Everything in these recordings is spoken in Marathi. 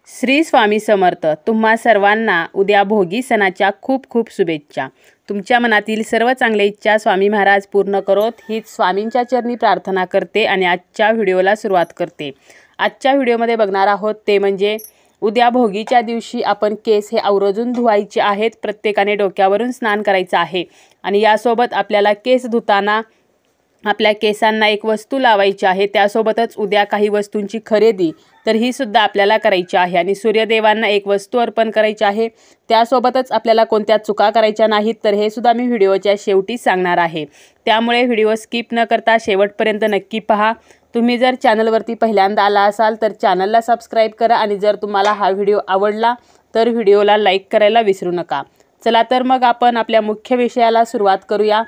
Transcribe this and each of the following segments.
श्री स्वामी समर्थ. तुम्हा सर्वांना उद्या भोगी सणाच्या खूप खूप शुभेच्छा. तुमच्या मनातील सर्व चांगल्या इच्छा स्वामी महाराज पूर्ण करोत हीच स्वामींच्या चरणी प्रार्थना करते आणि आजच्या व्हिडिओला सुरुवात करते. आजच्या व्हिडिओमध्ये बघणार आहोत ते म्हणजे उद्या भोगीच्या दिवशी आपण केस हे आवर्जून धुवायचे आहेत. प्रत्येकाने डोक्यावरून स्नान करायचं आहे आणि यासोबत आपल्याला केस धुताना आपल्या केसांना एक वस्तू लावायची आहे. त्यासोबतच उद्या काही वस्तूंची खरेदी तर ही सुद्धा आपल्याला करायची आहे आणि सूर्यदेवांना एक वस्तू अर्पण करायची आहे. त्यासोबतच आपल्याला कोणत्या चुका करायच्या नाहीत तर हे सुद्धा मी व्हिडिओच्या शेवटी सांगणार आहे. त्यामुळे व्हिडिओ स्किप न करता शेवटपर्यंत नक्की पहा. तुम्ही जर चॅनलवरती पहिल्यांदा आला असाल तर चॅनलला सबस्क्राईब करा आणि जर तुम्हाला हा व्हिडिओ आवडला तर व्हिडिओला लाईक करायला विसरू नका. चला तर मग आपण आपल्या मुख्य विषयाला सुरुवात करूया.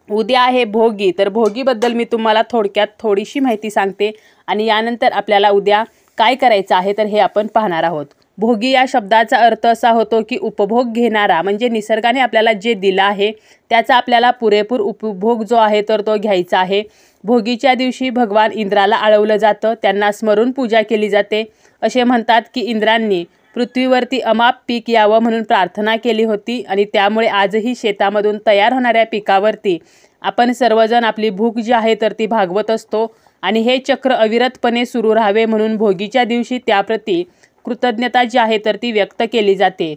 उद्या आहे भोगी. तर भोगीबद्दल मी तुम्हाला थोडक्यात थोडीशी माहिती सांगते आणि यानंतर आपल्याला उद्या काय करायचं आहे तर हे आपण पाहणार आहोत. भोगी या शब्दाचा अर्थ असा होतो की उपभोग घेणारा, म्हणजे निसर्गाने आपल्याला जे दिलं आहे त्याचा आपल्याला पुरेपूर उपभोग जो आहे तर तो घ्यायचा आहे. भोगीच्या दिवशी भगवान इंद्राला आळवलं जातं, त्यांना स्मरून पूजा केली जाते. असे म्हणतात की इंद्रांनी पृथ्वीवरती अमाप पीक यावं म्हणून प्रार्थना केली होती आणि त्यामुळे आजही शेतामधून तयार होणाऱ्या पिकावरती आपण सर्वजण आपली भूक जी आहे तर ती भागवत असतो आणि हे चक्र अविरतपणे सुरू राहावे म्हणून भोगीच्या दिवशी त्याप्रती कृतज्ञता जी आहे तर ती व्यक्त केली जाते.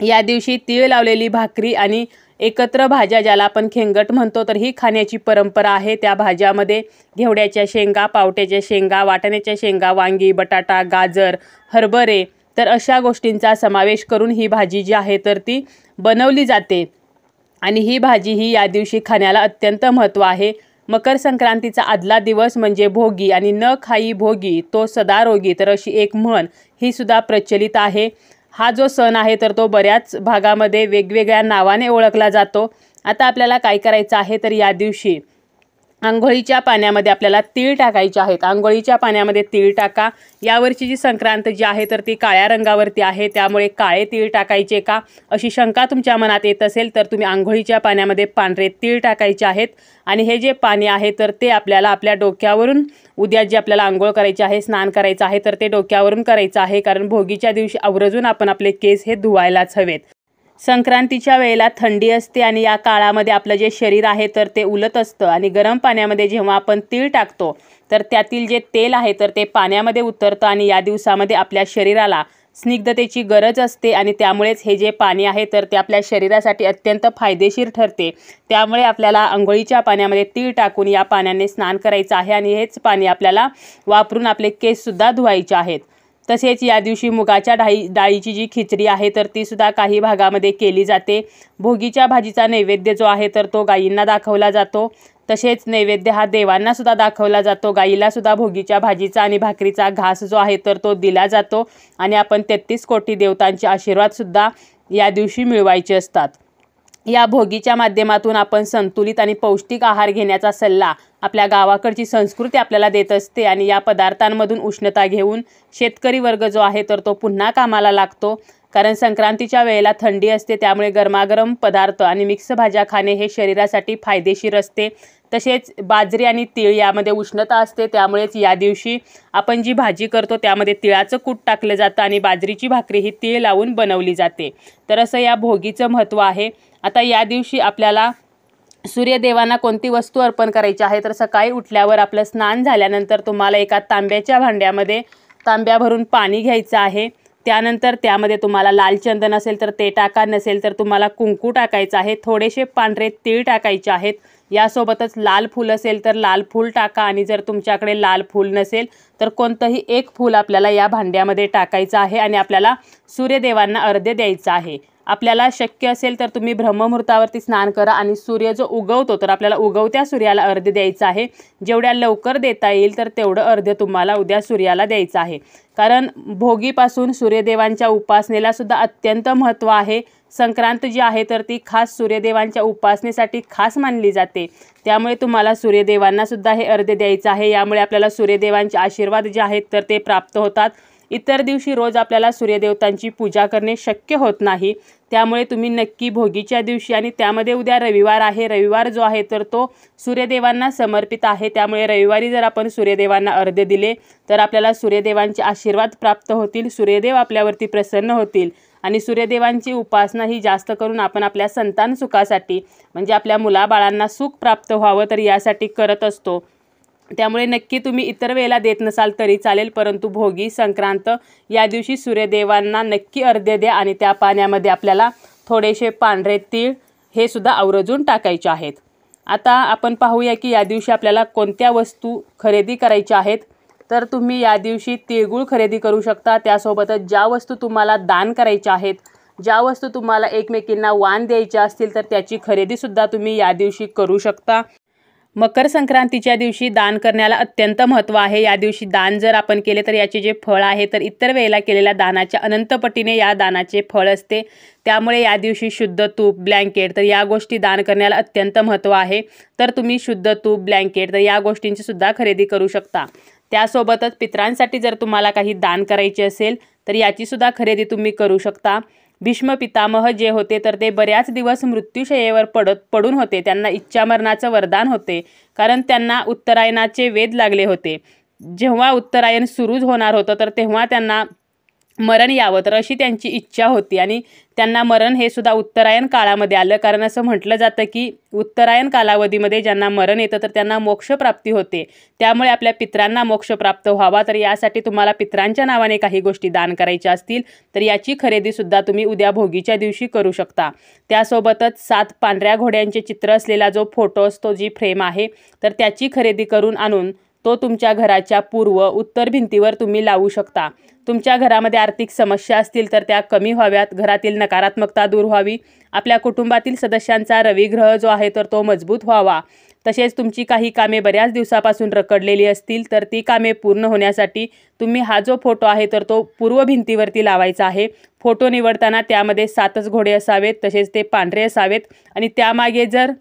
या दिवशी तीळ लावलेली भाकरी आणि एकत्र भाज्या ज्याला आपण खेंगट म्हणतो तर ही खाण्याची परंपरा आहे. त्या भाज्यामध्ये घेवड्याच्या शेंगा, पावट्याच्या शेंगा, वाटाण्याच्या शेंगा, वांगी, बटाटा, गाजर, हरभरे तर अशा गोष्टींचा समावेश करून ही भाजी जी आहे तर ती बनवली जाते आणि ही भाजी ही या दिवशी खाण्याला अत्यंत महत्त्व आहे. मकर संक्रांतीचा आदला दिवस म्हणजे भोगी आणि न खाई भोगी तो सदा रोगी तर अशी एक म्हण ही सुद्धा प्रचलित आहे. हा जो सण आहे तर तो बऱ्याच भागामध्ये वेगवेगळ्या नावाने ओळखला जातो. आता आपल्याला काय करायचं आहे तर या दिवशी अंघोळीच्या पाण्यामध्ये आपल्याला तीळ टाकायचे आहेत. अंघोळीच्या पाण्यामध्ये तीळ टाका. यावरची जी संक्रांत जी आहे तर ती काळ्या रंगावरती आहे, त्यामुळे काळे तीळ टाकायचे का अशी शंका तुमच्या मनात येत असेल तर तुम्ही अंघोळीच्या पाण्यामध्ये पांढरे तीळ टाकायचे आहेत आणि हे जे पाणी आहे तर ते आपल्याला आपल्या डोक्यावरून उद्या जे आपल्याला अंघोळ करायची आहे, स्नान करायचं आहे तर ते डोक्यावरून करायचं आहे, कारण भोगीच्या दिवशी आवर्जून आपण आपले केस हे धुवायलाच हवेत. संक्रांतीच्या वेळेला थंडी असते आणि या काळामध्ये आपलं जे शरीर आहे तर ते उलट असतं आणि गरम पाण्यामध्ये जेव्हा आपण तीळ टाकतो तर त्यातील जे तेल आहे तर ते पाण्यामध्ये उतरतं आणि या दिवसामध्ये आपल्या शरीराला स्निग्धतेची गरज असते आणि त्यामुळेच हे जे पाणी आहे तर ते आपल्या शरीरासाठी अत्यंत फायदेशीर ठरते. त्यामुळे आपल्याला अंघोळीच्या पाण्यामध्ये तीळ टाकून या पाण्याने स्नान करायचं आहे आणि हेच पाणी आपल्याला वापरून आपले केससुद्धा धुवायचे आहेत. तसेच या दिवशी मुगाच्या डाळीची जी खिचडी आहे तर ती सुद्धा काही भागामध्ये केली जाते. भोगीच्या भाजीचा नैवेद्य जो आहे तर तो गायींना दाखवला जातो. तसेच नैवेद्य हा देवांना सुद्धा दाखवला जातो. गायीला सुद्धा भोगीच्या भाजीचा आणि भाकरीचा घास जो आहे तर तो दिला जातो आणि आपण 33 कोटी देवतांचे आशीर्वाद सुद्धा या दिवशी मिळवायचे असतात. या भोगीच्या माध्यमातून आपण संतुलित आणि पौष्टिक आहार घेण्याचा सल्ला आपल्या गावाकडची संस्कृती आपल्याला देत असते आणि या पदार्थांमधून उष्णता घेऊन शेतकरी वर्ग जो आहे तर तो पुन्हा कामाला लागतो. कारण संक्रांतीच्या वेळेला थंडी असते, त्यामुळे गरमागरम पदार्थ आणि मिक्स भाज्या खाणे हे शरीरासाठी फायदेशीर असते. तसेच बाजरी आणि तीळ यामध्ये उष्णता असते, त्यामुळेच या दिवशी आपण जी भाजी करतो त्यामध्ये तिळाचं कूट टाकलं जातं आणि बाजरीची भाकरी ही तीळ लावून बनवली जाते. तर असं या भोगीचं महत्त्व आहे. आता या दिवशी आपल्याला सूर्यदेवांना कोणती वस्तू अर्पण करायची आहे तर सकाळी उठल्यावर आपलं स्नान झाल्यानंतर तुम्हाला एका तांब्याच्या भांड्यामध्ये तांब्या भरून पाणी घ्यायचं आहे. त्यानंतर त्यामध्ये तुम्हाला लाल चंदन असेल तर ते टाका, नसेल तर तुम्हाला कुंकू टाकायचं आहे. थोडेसे पांढरे तीळ टाकायचे आहेत. यासोबतच लाल फूल असेल तर लाल फूल टाका आणि जर तुमच्याकडे लाल फूल नसेल तर कोणतंही एक फूल आपल्याला या भांड्यामध्ये टाकायचं आहे आणि आपल्याला सूर्यदेवांना अर्घ्य द्यायचं आहे. आपल्याला शक्य असेल तर तुम्ही ब्रह्ममुहूर्तावरती स्नान करा आणि सूर्य जो उगवतो तर आपल्याला उगवत्या सूर्याला अर्घ्य द्यायचं आहे. जेवढ्या लवकर देता येईल तर तेवढं अर्घ्य तुम्हाला उद्या सूर्याला द्यायचं आहे. कारण भोगीपासून सूर्यदेवांच्या उपासनेला सुद्धा अत्यंत महत्त्व आहे. संक्रांत जी आहे तर ती खास सूर्यदेवांच्या उपासनेसाठी खास मानली जाते. त्यामुळे तुम्हाला सूर्यदेवांना सुद्धा हे अर्घ्य द्यायचं आहे. यामुळे आपल्याला सूर्यदेवांचे आशीर्वाद जे आहेत तर ते प्राप्त होतात. इतर दिवशी रोज आपल्याला सूर्यदेवतांची पूजा करणे शक्य होत नाही, त्यामुळे तुम्ही नक्की भोगीच्या दिवशी, आणि त्यामध्ये उद्या रविवार आहे, रविवार जो आहे तर तो सूर्यदेवांना समर्पित आहे, त्यामुळे रविवारी जर आपण सूर्यदेवांना अर्घ्य दिले तर आपल्याला सूर्यदेवांचे आशीर्वाद प्राप्त होतील, सूर्यदेव आपल्यावरती प्रसन्न होतील आणि सूर्यदेवांची उपासना ही जास्त करून आपण आपल्या संतान सुखासाठी, म्हणजे आपल्या मुलाबाळांना सुख प्राप्त व्हावं तर यासाठी करत असतो. त्यामुळे नक्की तुम्ही इतर वेळेला देत नसाल तरी चालेल, परंतु भोगी संक्रांत या दिवशी सूर्यदेवांना नक्की अर्घ्य द्या आणि त्या पाण्यामध्ये आपल्याला थोडेसे पांढरे तीळ हे सुद्धा आवर्जून टाकायचे आहेत. आता आपण पाहूया की या दिवशी आपल्याला कोणत्या वस्तू खरेदी करायच्या आहेत. तर तुम्ही या दिवशी तिळगुळ खरेदी करू शकता. त्यासोबतच ज्या वस्तू तुम्हाला दान करायच्या आहेत, ज्या वस्तू तुम्हाला एकमेकींना वाण द्यायच्या असतील तर त्याची खरेदीसुद्धा तुम्ही या दिवशी करू शकता. मकर संक्रांतीच्या दिवशी दान करण्याला अत्यंत महत्त्व आहे. या दिवशी दान जर आपण केले तर याचे जे फळ आहे तर इतर वेळेला केलेल्या दानाच्या अनंत पटीने या दानाचे फळ असते. त्यामुळे या दिवशी शुद्ध तूप, ब्लँकेट तर या गोष्टी दान करण्याला अत्यंत महत्त्व आहे. तर तुम्ही शुद्ध तूप, ब्लँकेट तर या गोष्टींची सुद्धा खरेदी करू शकता. त्यासोबतच पितरांसाठी जर तुम्हाला काही दान करायचे असेल तर याची सुद्धा खरेदी तुम्ही करू शकता. भीष्म पितामह जे होते तर ते बऱ्याच दिवस मृत्यूशय्येवर पडून होते. त्यांना इच्छामरणाचं वरदान होते, कारण त्यांना उत्तरायणाचे वेध लागले होते. जेव्हा उत्तरायण सुरूच होणार होतं तर तेव्हा त्यांना मरण यावं तर अशी त्यांची इच्छा होती, आणि त्यांना मरण हे सुद्धा उत्तरायण काळामध्ये आलं. कारण असं म्हटलं जातं की उत्तरायण कालावधीमध्ये ज्यांना मरण येतं तर त्यांना मोक्षप्राप्ती होते. त्यामुळे आपल्या पितरांना मोक्ष प्राप्त व्हावा तर यासाठी तुम्हाला पितरांच्या नावाने काही गोष्टी दान करायच्या असतील तर याची खरेदीसुद्धा तुम्ही उद्या भोगीच्या दिवशी करू शकता. त्यासोबतच 7 पांढऱ्या घोड्यांचे चित्र असलेला जो फोटो असतो, जी फ्रेम आहे, तर त्याची खरेदी करून आणून तो तुमच्या घराच्या पूर्व उत्तर भिंतीवर तुम्ही लावू शकता. तुमच्या घरामध्ये आर्थिक समस्या असतील तर त्या कमी व्हाव्यात, घरातील नकारात्मकता दूर व्हावी, आपल्या कुटुंबातील सदस्यांचा रविग्रह जो आहे तर तो मजबूत व्हावा, तसेच तुमची काही कामे बऱ्याच दिवसापासून रखडलेली असतील तर ती कामे पूर्ण होण्यासाठी तुम्ही हा जो फोटो आहे तर तो पूर्व भिंतीवरती लावायचा आहे. फोटो निवडताना त्यामध्ये 7च घोडे असावेत, तसेच ते पांढरे असावेत, आणि त्यामागे जर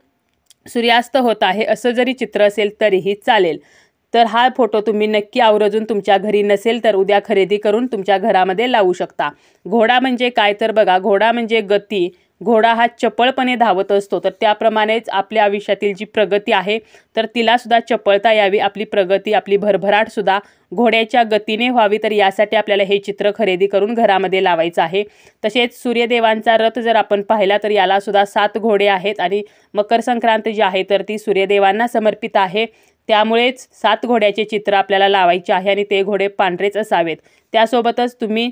सूर्यास्त होत आहे असं जरी चित्र असेल तरीही चालेल. तर हा फोटो तुम्ही नक्की आवर्जून तुमच्या घरी नसेल तर उद्या खरेदी करून तुमच्या घरामध्ये लावू शकता. घोडा म्हणजे काय तर बघा, घोडा म्हणजे गती. घोडा हा चपळपणे धावत असतो, तर त्याप्रमाणेच आपल्या आयुष्यातील जी प्रगती आहे तर तिला सुद्धा चपळता यावी, आपली प्रगती, आपली भरभराट सुद्धा घोड्याच्या गतीने व्हावी. तर यासाठी आपल्याला हे चित्र खरेदी करून घरामध्ये लावायचं आहे. तसेच सूर्यदेवांचा रथ जर आपण पाहिला तर याला सुद्धा 7 घोडे आहेत, आणि मकर संक्रांत जी आहे तर ती सूर्यदेवांना समर्पित आहे. त्यामुळेच 7 घोड्याचे चित्र आपल्याला लावायचे आहे, आणि ते घोडे पांढरेच असावेत. त्यासोबतच तुम्ही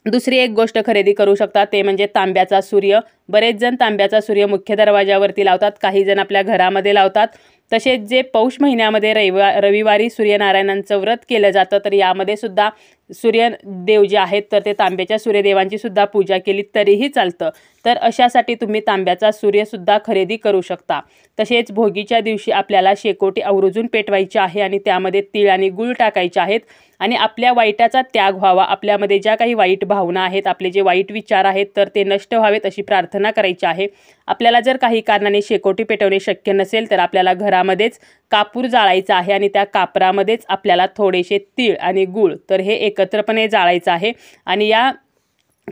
दुसरी एक गोष्ट खरेदी करू शकता, ते म्हणजे तांब्याचा सूर्य. बरेच जण तांब्याचा सूर्य मुख्य दरवाजावरती लावतात, काही जण आपल्या घरामध्ये लावतात. तसेच जे पौष महिन्यामध्ये रविवारी सूर्यनारायणांचं व्रत केलं जातं तर यामध्ये सुद्धा सूर्यदेव जे आहेत तर ते तांब्याच्या सूर्यदेवांची सुद्धा पूजा केली तरीही चालतं. तर अशासाठी तुम्ही तांब्याचा सूर्यसुद्धा खरेदी करू शकता. तसेच भोगीच्या दिवशी आपल्याला शेकोटी आवर्जून पेटवायची आहे, आणि त्यामध्ये तीळ आणि गूळ टाकायचे आहेत, आणि आपल्या वाईटाचा त्याग व्हावा. आपल्यामध्ये ज्या काही वाईट भावना आहेत, आपले जे वाईट विचार आहेत तर ते नष्ट व्हावेत अशी प्रार्थना करायची आहे. आपल्याला जर काही कारणाने शेकोटी पेटवणे शक्य नसेल तर आपल्याला घरामध्येच कापूर जाळायचा आहे, आणि त्या कापरामध्येच आपल्याला थोडेसे तीळ आणि गूळ तर हे एकत्रपणे जाळायचं आहे, आणि या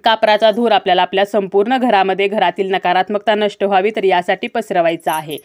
कापराचा धूर आपल्याला आपल्या संपूर्ण घरामध्ये, घरातील नकारात्मकता नष्ट व्हावी तर यासाठी पसरवायचा आहे.